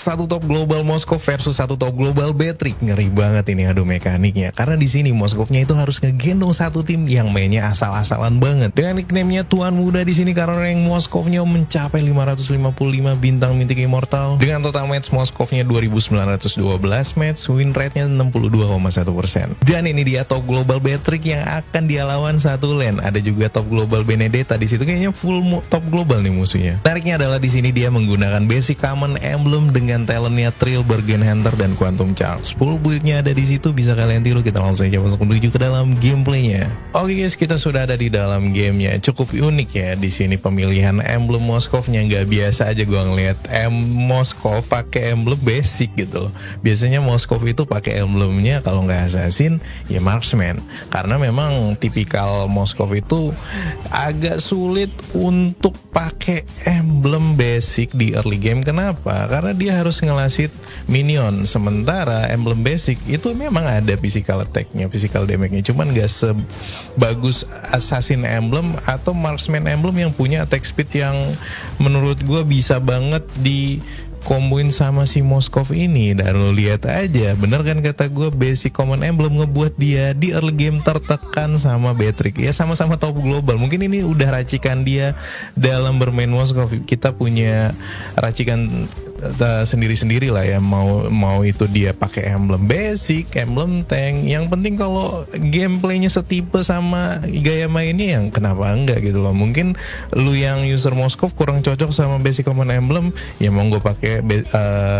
satu top global Moskov versus satu top global Betrick. Ngeri banget ini adu mekaniknya. Karena di sini Moskovnya itu harus ngegendong satu tim yang mainnya asal-asalan banget. Dengan nickname-nya Tuan Muda di sini karena rank Moskovnya mencapai 555 bintang Mythic Immortal. Dengan total match Moskovnya 2912 match, win rate-nya 62,1%. Dan ini dia top global Betrick yang akan dia lawan satu lane. Ada juga top global Benedetta di situ, kayaknya full top global nih musuhnya. Menariknya adalah di sini dia menggunakan basic common emblem dengan talentnya Trill, Bargain Hunter, dan Quantum Charge. Full build-nya ada di situ, bisa kalian tiru. Kita langsung aja masuk menuju ke dalam gameplaynya. Oke guys, kita sudah ada di dalam gamenya. Cukup unik ya di sini pemilihan emblem Moskovnya, nggak biasa aja gua ngeliat Moskov pakai emblem basic gitu loh. Biasanya Moskov itu pakai emblemnya kalau nggak assassin ya marksman. Karena memang tipikal Moskov itu agak sulit untuk pakai emblem basic di early game. Kenapa? Karena dia harus ngelasit minion. Sementara emblem basic itu memang ada physical attack-nya, physical damage-nya, cuman gak sebagus assassin emblem atau marksman emblem yang punya attack speed yang menurut gue bisa banget di komboin sama si Moskov ini. Dan lo lihat aja, bener kan kata gue, basic common emblem ngebuat dia di early game tertekan sama Betrick. Ya sama-sama top global. Mungkin ini udah racikan dia dalam bermain Moskov. Kita punya racikan sendiri-sendiri lah ya, mau itu dia pakai emblem basic, emblem tank, yang penting kalau gameplaynya setipe sama gaya mainnya, yang kenapa enggak gitu loh. Mungkin lu yang user Moskov kurang cocok sama basic common emblem, ya mau gue pakai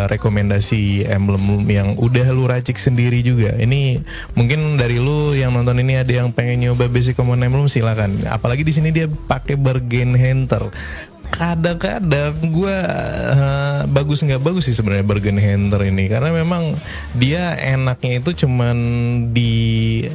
rekomendasi emblem yang udah lu racik sendiri juga. Ini mungkin dari lu yang nonton ini ada yang pengen nyoba basic common emblem, silakan. Apalagi di sini dia pakai Bargain Hunter. Kadang-kadang gue bagus nggak bagus sih sebenarnya Bargain Hunter ini, karena memang dia enaknya itu cuman di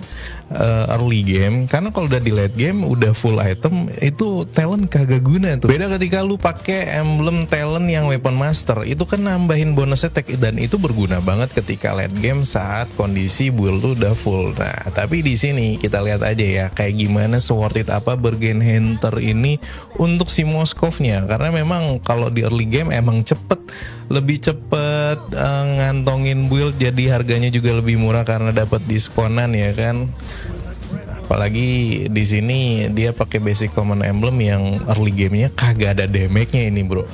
early game. Karena kalau udah di late game udah full item, itu talent kagak guna tuh. Beda ketika lu pakai emblem talent yang weapon master, itu kan nambahin bonus attack, dan itu berguna banget ketika late game saat kondisi build lu udah full. Nah, tapi di sini kita lihat aja ya kayak gimana worth it apa Bargain Hunter ini untuk si Moskovnya. Karena memang kalau di early game emang lebih cepet ngantongin build, jadi harganya juga lebih murah karena dapat diskonan ya kan. Apalagi di sini dia pakai basic common emblem yang early gamenya kagak ada damage-nya ini bro.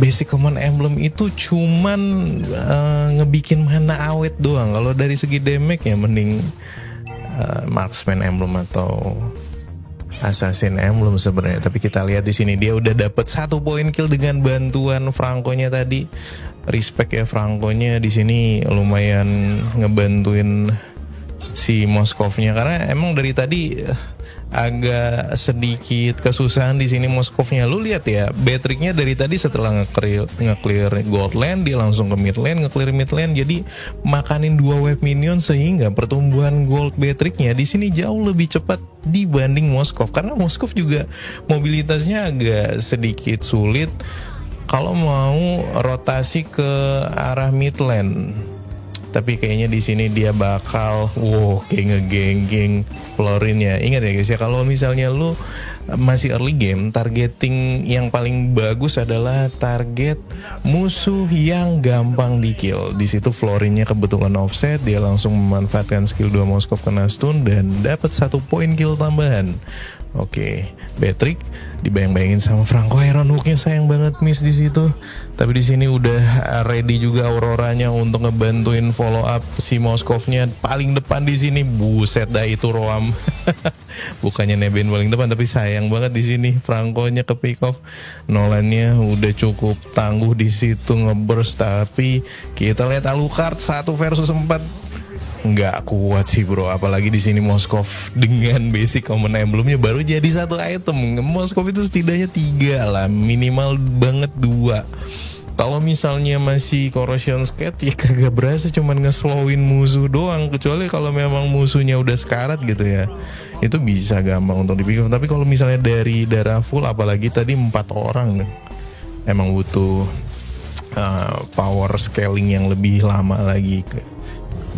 Basic common emblem itu cuman ngebikin mana awet doang. Kalau dari segi damage ya mending marksman emblem atau assassin emblem sebenarnya. Tapi kita lihat di sini dia udah dapat 1 point kill dengan bantuan Franco-nya tadi. Respect ya Franco-nya di sini, lumayan ngebantuin si Moskovnya, karena emang dari tadi agak sedikit kesusahan di sini Moskovnya. Lu lihat ya, Betricknya dari tadi setelah nge-clear gold lane, dia langsung ke mid lane, nge-clear mid lane, jadi makanin 2 wave minion, sehingga pertumbuhan gold Betricknya di sini jauh lebih cepat dibanding Moskov. Karena Moskov juga mobilitasnya agak sedikit sulit kalau mau rotasi ke arah mid lane. Tapi kayaknya di sini dia bakal kayak ngegeng-geng Florinnya. Ingat ya guys ya, kalau misalnya lu masih early game, targeting yang paling bagus adalah target musuh yang gampang di kill. Di situ Florinnya kebetulan offset, dia langsung memanfaatkan skill 2 Moskov kena stun dan dapat 1 point kill tambahan. Oke, Betrick dibayang-bayangin sama Franco, Iron Hook-nya sayang banget miss di situ. Tapi di sini udah ready juga Auroranya untuk ngebantuin follow up si Moskovnya paling depan di sini. Buset dah itu Roam. Bukannya nebeng paling depan, tapi sayang banget di sini Franco-nya ke pick off. Nolan-nya udah cukup tangguh di situ ngeburst, tapi kita lihat Alucard 1 versus 4. Nggak kuat sih bro, apalagi di sini Moskov dengan basic common emblemnya baru jadi 1 item. Moskov itu setidaknya 3 lah, minimal banget 2. Kalau misalnya masih Corrosion Skate ya kagak berasa, cuman ngeslowin musuh doang. Kecuali kalau memang musuhnya udah sekarat gitu ya, itu bisa gampang untuk dipikir. Tapi kalau misalnya dari darah full, apalagi tadi 4 orang, emang butuh power scaling yang lebih lama lagi,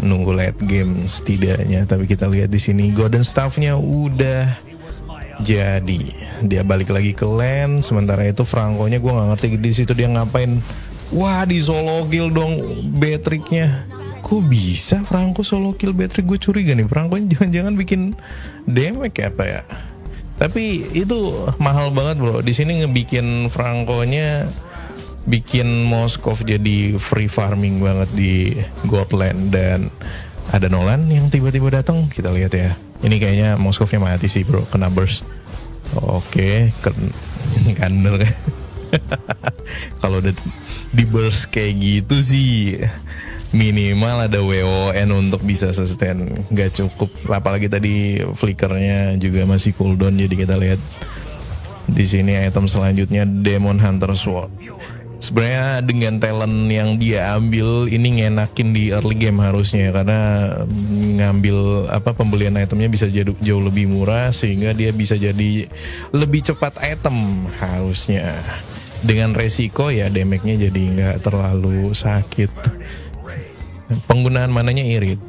nunggu late game setidaknya. Tapi kita lihat di sini Golden Staff-nya udah jadi, dia balik lagi ke lane. Sementara itu Franco-nya gue nggak ngerti di situ dia ngapain Wah, di solo kill dong Beatrix-nya. Kok bisa Franco solo kill Beatrix? Gue curiga nih, Franco jangan-jangan bikin damage ya apa ya. Tapi itu mahal banget bro. Di sini ngebikin Franco-nya bikin Moskov jadi free farming banget di Godland. Dan ada Nolan yang tiba-tiba datang. Kita lihat ya. Ini kayaknya Moskovnya mati sih bro, kena burst. Oke, kaner. Kalau udah di burst kayak gitu sih minimal ada WON untuk bisa sustain. Gak cukup, apalagi tadi flickernya juga masih cooldown. Jadi kita lihat di sini item selanjutnya Demon Hunter Sword. Sebenarnya dengan talent yang dia ambil ini ngenakin di early game harusnya, karena ngambil pembelian itemnya bisa jauh lebih murah sehingga dia bisa jadi lebih cepat item harusnya. Dengan resiko ya damage-nya jadi nggak terlalu sakit. Penggunaan mananya irit,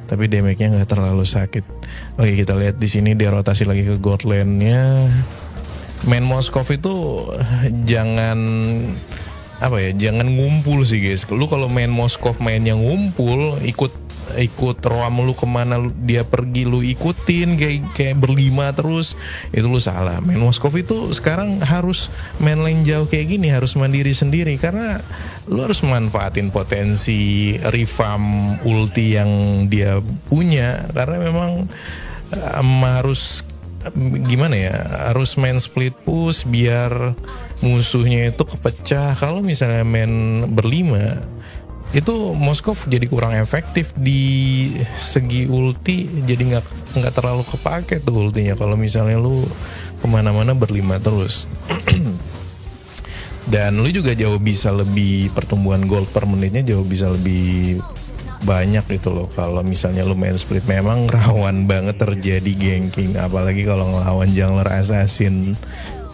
tapi damage-nya nggak terlalu sakit. Oke, kita lihat di sini dia rotasi lagi ke Godland-nya. Main Moskov itu jangan jangan ngumpul sih guys. Lu kalau main Moskov mainnya ngumpul, ikut roam lu kemana dia pergi lu ikutin kayak berlima terus, itu lu salah. Main Moskov itu sekarang harus main lane jauh kayak gini, harus mandiri sendiri, karena lu harus manfaatin potensi refarm ulti yang dia punya, karena memang harus gimana ya, harus main split push biar musuhnya itu kepecah. Kalau misalnya main berlima itu Moskov jadi kurang efektif di segi ulti, jadi nggak terlalu kepake tuh ultinya kalau misalnya lu kemana-mana berlima terus. Dan lu juga jauh bisa lebih, pertumbuhan gold per menitnya jauh bisa lebih banyak gitu loh. Kalau misalnya lu main split memang rawan banget terjadi ganking, apalagi kalau ngelawan jungler assassin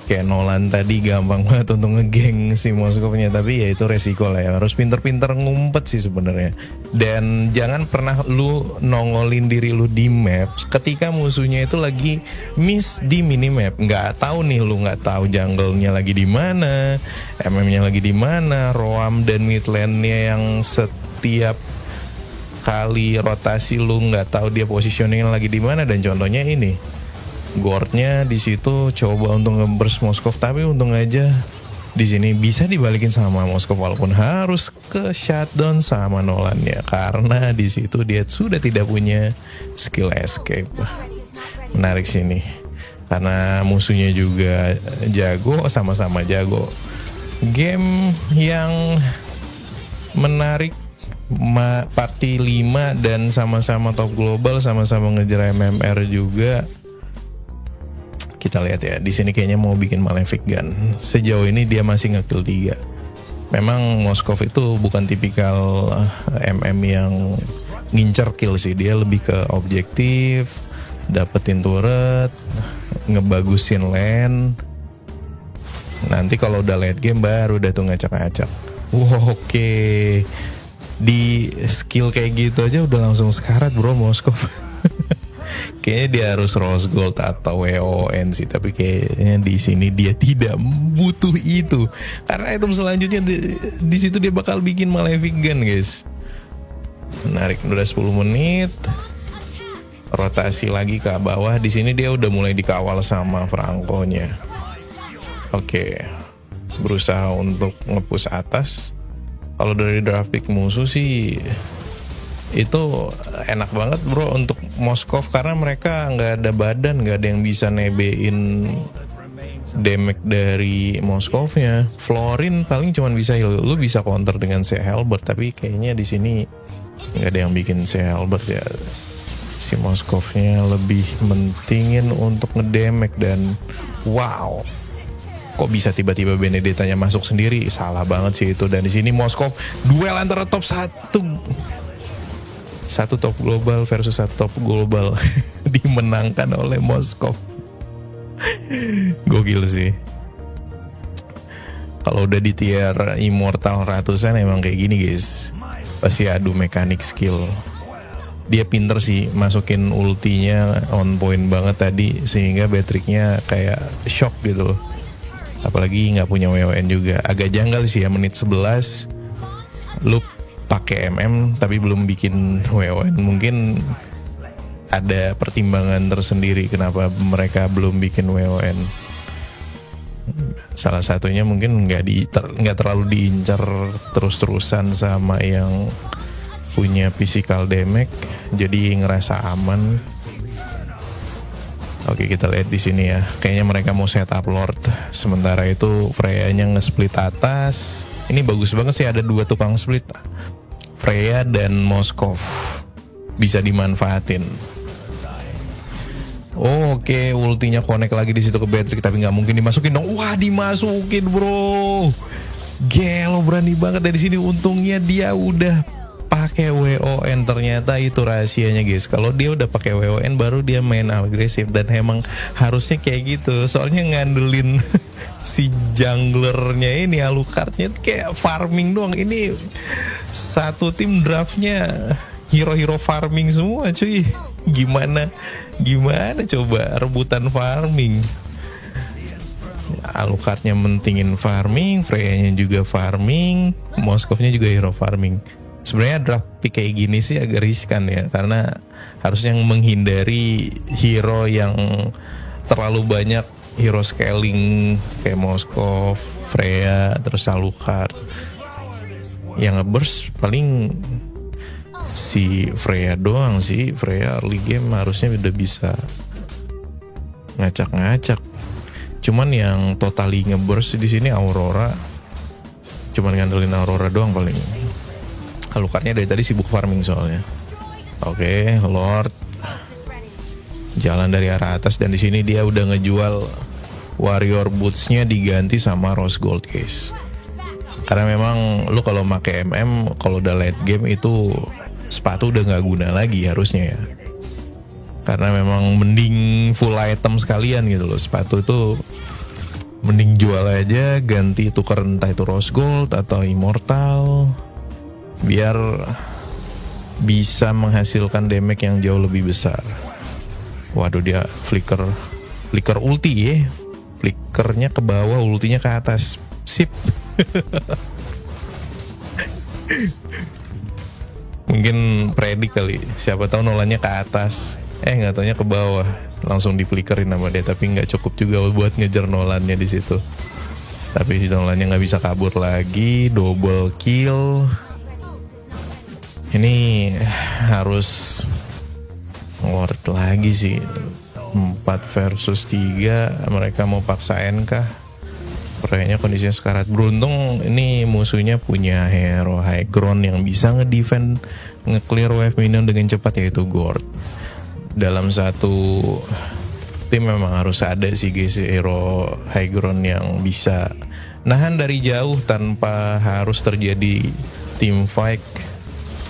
kayak Nolan tadi, gampang banget untuk ngegeng si Moskovnya. Tapi ya itu resiko lah ya, harus pinter-pinter ngumpet sih sebenarnya. Dan jangan pernah lu nongolin diri lu di map ketika musuhnya itu lagi miss di minimap. Nggak tahu nih, lu nggak tahu jungle-nya lagi di mana, MM-nya lagi di mana, roam dan mid lane-nya yang setiap kali rotasi lu nggak tahu dia positioningnya lagi di mana. Dan contohnya ini Gordnya di situ coba untuk nge-burst Moskov, tapi untung aja di sini bisa dibalikin sama Moskov walaupun harus ke shutdown sama Nolan ya, karena di situ dia sudah tidak punya skill escape. Menarik sini karena musuhnya juga jago, sama-sama jago. Game yang menarik, party 5 dan sama-sama top global, sama-sama ngejar MMR juga. Kita lihat ya, di sini kayaknya mau bikin Malefic Gun. Sejauh ini dia masih nge-kill 3. Memang Moskov itu bukan tipikal MM yang ngincer kill sih, dia lebih ke objektif, dapetin turret, ngebagusin lane. Nanti kalau udah late game baru udah tuh ngacak-ngacak. Wow, oke. Di skill kayak gitu aja udah langsung sekarat bro Moskov. Kayaknya dia harus rose gold atau WON sih, tapi kayaknya di sini dia tidak butuh itu, karena item selanjutnya di situ dia bakal bikin Malefic Gun guys. Menarik, udah 10 menit. Rotasi lagi ke bawah. Di sini dia udah mulai dikawal sama Franco-nya. Oke. Berusaha untuk nge-push atas. Kalau dari draft pick musuh sih itu enak banget bro untuk Moskov, karena mereka nggak ada badan, nggak ada yang bisa nebein damage dari Moskovnya. Florin paling cuman bisa heal, lu bisa counter dengan Sea Halberd, tapi kayaknya di sini nggak ada yang bikin Sea Halberd ya. Si Moskovnya lebih mentingin untuk ngedamage. Dan wow, kok bisa tiba-tiba Benedettanya masuk sendiri? Salah banget sih itu. Dan di sini Moskov duel antara top 1 top global versus 1 top global dimenangkan oleh Moskov. Gokil sih. Kalau udah di tier immortal ratusan emang kayak gini guys, pasti adu mekanik skill. Dia pinter sih masukin ultinya on point banget tadi, sehingga Beatrix-nya kayak shock gitu loh. Apalagi nggak punya WON juga. Agak janggal sih ya, menit 11 lu pakai MM tapi belum bikin WON, mungkin ada pertimbangan tersendiri kenapa mereka belum bikin WON. Salah satunya mungkin nggak terlalu diincar terus-terusan sama yang punya physical damage, jadi ngerasa aman. Oke, kita lihat di sini ya. Kayaknya mereka mau setup Lord. Sementara itu Freya-nya nge-split atas. Ini bagus banget sih, ada 2 tukang split, Freya dan Moskov. Bisa dimanfaatin. Oke, ultinya connect lagi di situ ke Beatrix, tapi nggak mungkin dimasukin dong. Wah, dimasukin bro. Gelo berani banget dari sini. Untungnya dia udah pakai WON. Ternyata itu rahasianya guys. Kalau dia udah pakai WON baru dia main agresif, dan emang harusnya kayak gitu. Soalnya ngandelin si junglernya ini, Alucardnya kayak farming doang. Ini satu tim draftnya hero-hero farming semua cuy. Gimana coba rebutan farming. Alucardnya mentingin farming, Freya-nya juga farming, Moskovnya juga hero farming. Sebenarnya draft pick kayak gini sih agak riskan ya, karena harusnya menghindari hero yang terlalu banyak hero scaling kayak Moskov, Freya, terus Alucard. Yang ngeburst paling si Freya doang sih. Freya early game harusnya udah bisa ngacak-ngacak. Cuman yang totally ngeburst di sini Aurora. Cuman ngandelin Aurora doang paling. Alucardnya dari tadi sibuk farming soalnya. Oke, Lord jalan dari arah atas, dan di sini dia udah ngejual warrior boots-nya diganti sama rose gold case. Karena memang lu kalau pakai MM kalau udah late game itu sepatu udah nggak guna lagi harusnya ya. Karena memang mending full item sekalian gitu loh. Sepatu itu mending jual aja, ganti tuker entah itu rose gold atau immortal, biar bisa menghasilkan damage yang jauh lebih besar. Waduh, dia flicker ulti ya. Flickernya ke bawah, ultinya ke atas. Sip. Mungkin predik kali, siapa tahu nolanya ke atas, nggak taunya ke bawah, langsung di flickerin sama dia. Tapi nggak cukup juga buat ngejar Nolannya di situ. Tapi si Nolannya nggak bisa kabur lagi, double kill. Ini harus Lord lagi sih. 4 versus 3, mereka mau paksain kah? Kayaknya kondisinya sekarat. Beruntung ini musuhnya punya hero high ground yang bisa ngedefend, nge-clear wave minion dengan cepat, yaitu Gord. Dalam satu tim memang harus ada sih guys hero high ground yang bisa nahan dari jauh tanpa harus terjadi team fight,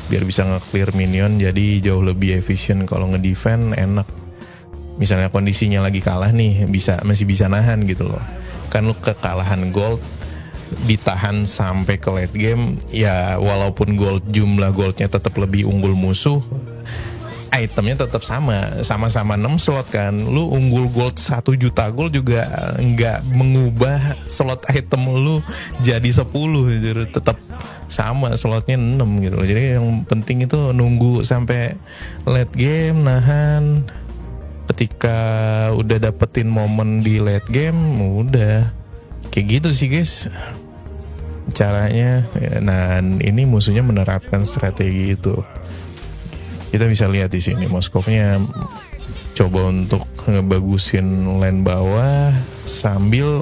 biar bisa nge-clear minion. Jadi jauh lebih efisien kalau ngedefend, enak. Misalnya kondisinya lagi kalah nih, masih bisa nahan gitu loh. Kan lu kekalahan gold ditahan sampai ke late game ya, walaupun jumlah goldnya tetap lebih unggul musuh, itemnya tetap sama-sama 6 slot kan. Lu unggul gold 1 juta gold juga nggak mengubah slot item lu jadi 10 gitu. Tetap sama slotnya 6 gitu. Jadi yang penting itu nunggu sampai late game, nahan. Ketika udah dapetin momen di late game, udah kayak gitu sih guys caranya. Nah, ini musuhnya menerapkan strategi itu. Kita bisa lihat di sini Moskovnya coba untuk ngebagusin lane bawah sambil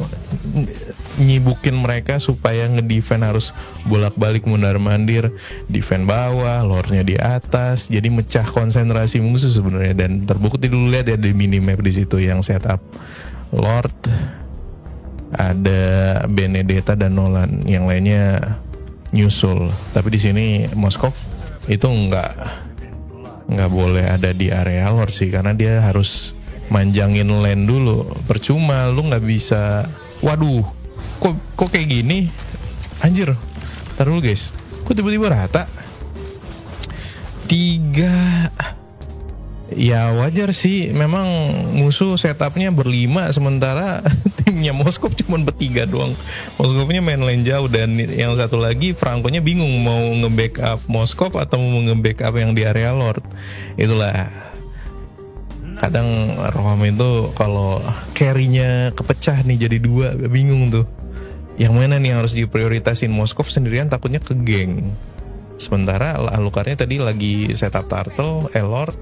nyibukin mereka supaya ngedefend harus bolak-balik mundar-mandir, defend bawah, lore-nya di atas. Jadi mecah konsentrasi musuh sebenarnya, dan terbukti dulu. Lihat ya di minimap di situ yang setup Lord, ada Benedetta dan Nolan, yang lainnya nyusul. Tapi di sini Moskov itu nggak boleh ada di area Lord sih, karena dia harus manjangin lane dulu. Percuma lu nggak bisa. Waduh, kok kayak gini anjir. Ntar dulu guys, kok tiba-tiba rata 3. Ya wajar sih, memang musuh setupnya berlima sementara timnya Moskov cuma bertiga doang. Moskovnya main lane jauh, dan yang satu lagi Franco-nya bingung mau nge-backup Moskov atau mau nge-backup yang di area Lord. Itulah kadang Roham itu kalau carry-nya kepecah nih jadi dua, bingung tuh. Yang mana nih yang harus diprioritasin? Moskov sendirian takutnya ke geng. Sementara Alucardnya tadi lagi setup turtle, Lord.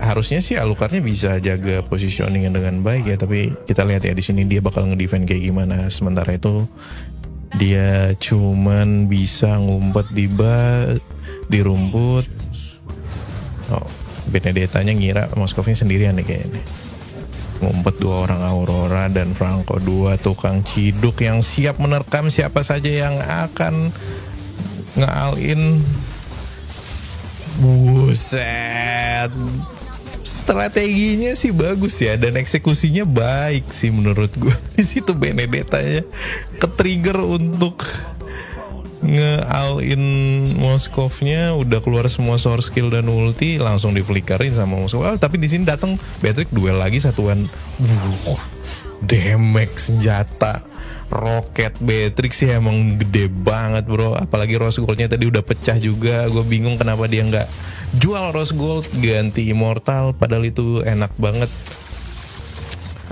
Harusnya sih Alucardnya bisa jaga positioning dengan baik ya, tapi kita lihat ya di sini dia bakal ngedefend kayak gimana. Sementara itu dia cuman bisa ngumpet di rumput. Oh, Benedetta-nya ngira Moskovnya sendirian nih kayaknya. Ngumpet dua orang Aurora dan Franco, dua tukang ciduk yang siap menerkam siapa saja yang akan nge-all in. Buset, strateginya sih bagus ya, dan eksekusinya baik sih menurut gue. Di situ Benedetta-nya ke-trigger untuk nge-all in Moskovnya, udah keluar semua source skill dan ulti, langsung diflickerin sama Moskov. Tapi di sini datang Beatrix duel lagi satuan. Damage senjata roket Beatrix sih emang gede banget bro. Apalagi Rose Gold-nya tadi udah pecah juga. Gue bingung kenapa dia nggak jual Rose Gold ganti Immortal, padahal itu enak banget.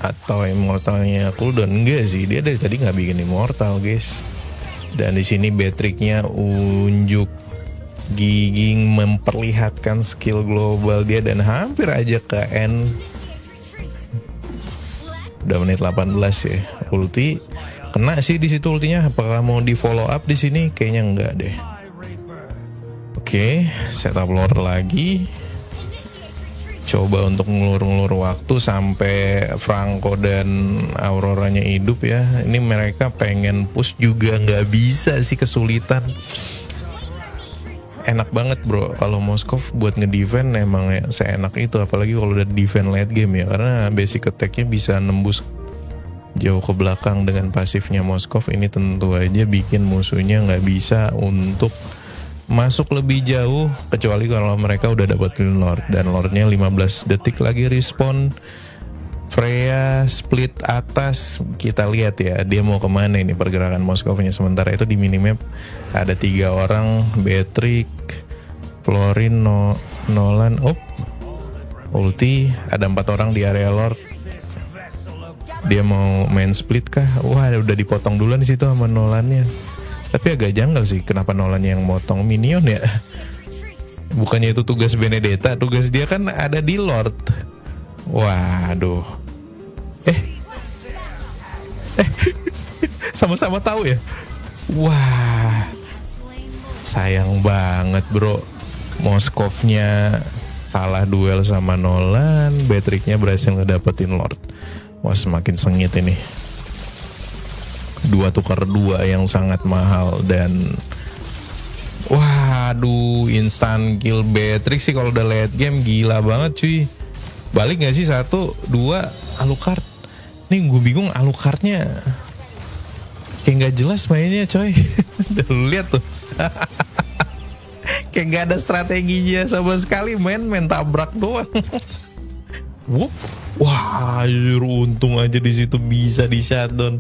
Atau Immortalnya cooldown? Enggak sih, dia dari tadi nggak bikin Immortal guys. Dan di sini Beatrix-nya unjuk gigi memperlihatkan skill global dia, dan hampir aja ke end. Udah menit 18 ya. Ulti kena sih di situ ultinya. Apakah mau di follow up di sini? Kayaknya enggak deh. Oke, setup lore lagi. Coba untuk ngelur-ngelur waktu sampai Franco dan Auroranya hidup ya. Ini mereka pengen push juga nggak bisa sih, kesulitan. Enak banget bro kalau Moskov buat ngedefend, emang ya seenak itu, apalagi kalau udah defend late game ya, karena basic attack-nya bisa nembus jauh ke belakang dengan pasifnya Moskov. Ini tentu aja bikin musuhnya nggak bisa untuk masuk lebih jauh, kecuali kalau mereka udah dapetin Lord, dan Lordnya 15 detik lagi respawn. Freya split atas, kita lihat ya dia mau kemana ini pergerakan Moskovnya. Sementara itu di minimap ada 3 orang, Beatrix, Florin, Nolan, ulti, ada 4 orang di area Lord. Dia mau main split kah? Wah, udah dipotong duluan di situ sama Nolannya. Tapi agak janggal sih, kenapa Nolan yang motong minion ya? Bukannya itu tugas Benedetta, tugas dia kan ada di Lord. Waduh. Sama-sama tahu ya. Wah, sayang banget bro. Moskovnya kalah duel sama Nolan, Beatrix-nya berhasil ngedapetin Lord. Wah, semakin sengit ini. 2 tukar 2 yang sangat mahal, dan waduh, instant kill Beatrix sih kalau udah late game gila banget cuy. Balik gak sih 1, 2 Alucard. Nih gue bingung, Alucardnya kayak gak jelas mainnya coy. Lu lihat tuh. Kayak gak ada strateginya sama sekali, main tabrak doang. Wup. Wah, untung aja di situ bisa di shutdown.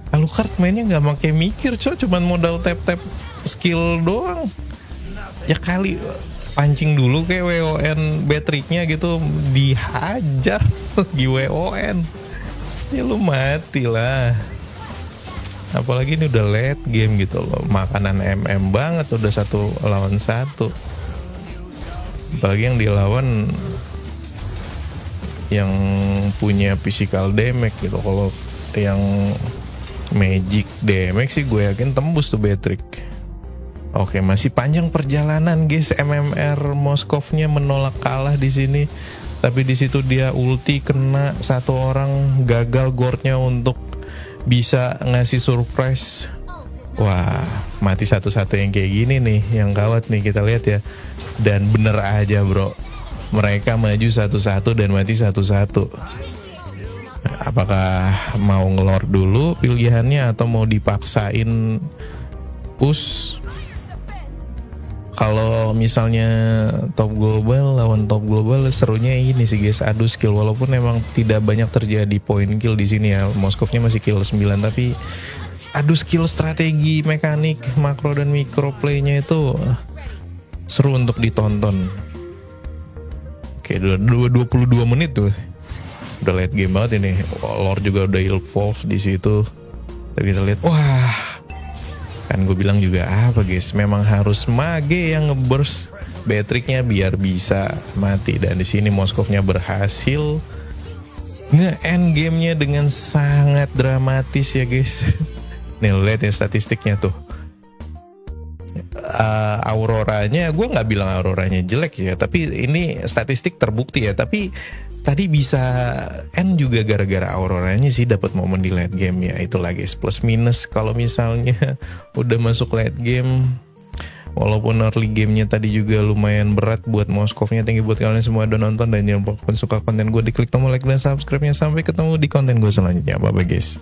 Alucard mainnya nggak pakai mikir coy, cuman modal tap skill doang. Ya kali pancing dulu kayak WON Beatrix-nya gitu, dihajar di WON. Ya lu mati lah. Apalagi ini udah late game gitu loh, makanan MM banget, udah 1 lawan 1. Apalagi yang dilawan yang punya physical damage gitu. Kalau yang magic damage sih gue yakin tembus tuh Beatrix. Oke, masih panjang perjalanan guys. MMR Moskovnya menolak kalah di sini. Tapi di situ dia ulti kena 1 orang, gagal Gordnya untuk bisa ngasih surprise. Wah, mati satu-satu yang kayak gini nih, yang gawat nih, kita lihat ya. Dan bener aja bro, mereka maju 1-1 dan mati 1-1. Apakah mau ngelor dulu pilihannya atau mau dipaksain push? Kalau misalnya top global lawan top global, serunya ini sih guys, adu skill. Walaupun emang tidak banyak terjadi point kill di sini ya, Moskovnya masih kill 9, tapi adu skill, strategi, mekanik, makro dan micro playnya itu seru untuk ditonton. Oke, udah 22 menit tuh, udah late game banget ini. Lord juga udah evolve di situ. Kita lihat, wah, kan gue bilang juga apa guys, memang harus mage yang ngeburst Beatrix-nya biar bisa mati. Dan di sini Moskovnya berhasil nge-end game-nya dengan sangat dramatis ya guys. Nih lihat ya statistiknya tuh. Auroranya, gue nggak bilang auroranya jelek ya, tapi ini statistik terbukti ya. Tapi tadi bisa end juga gara-gara auroranya sih, dapat momen di late game ya. Itulah guys, plus minus kalau misalnya udah masuk late game. Walaupun early gamenya tadi juga lumayan berat buat Moskovnya. Thank you buat kalian semua udah nonton, dan jangan lupa suka konten gue, diklik tombol like dan subscribe-nya. Sampai ketemu di konten gue selanjutnya. Bye bye guys.